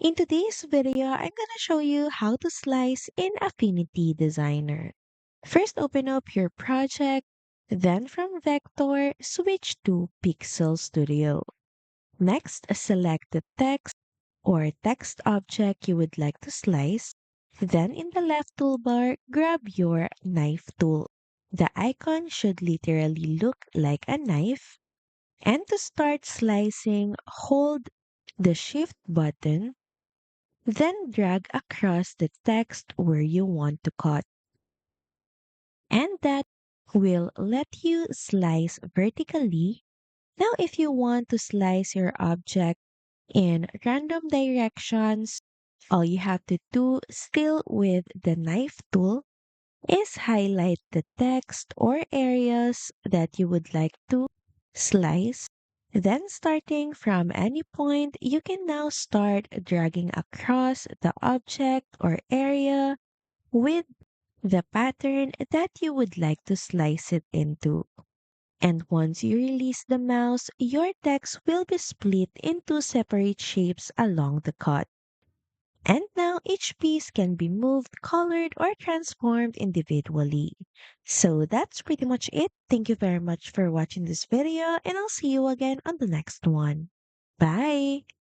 In today's video, I'm gonna show you how to slice in Affinity Designer. First, open up your project, then from Vector, switch to Pixel Studio. Next, select the text or text object you would like to slice. Then in the left toolbar, grab your knife tool. The icon should literally look like a knife. And to start slicing, hold the Shift button, then drag across the text where you want to cut. And that will let you slice vertically. Now, if you want to slice your object in random directions, all you have to do, still with the knife tool, is highlight the text or areas that you would like to slice. Then, starting from any point, you can now start dragging across the object or area with the pattern that you would like to slice it into. And once you release the mouse, your text will be split into separate shapes along the cut. And now each piece can be moved, colored, or transformed individually. So that's pretty much it. Thank you very much for watching this video, and I'll see you again on the next one. Bye!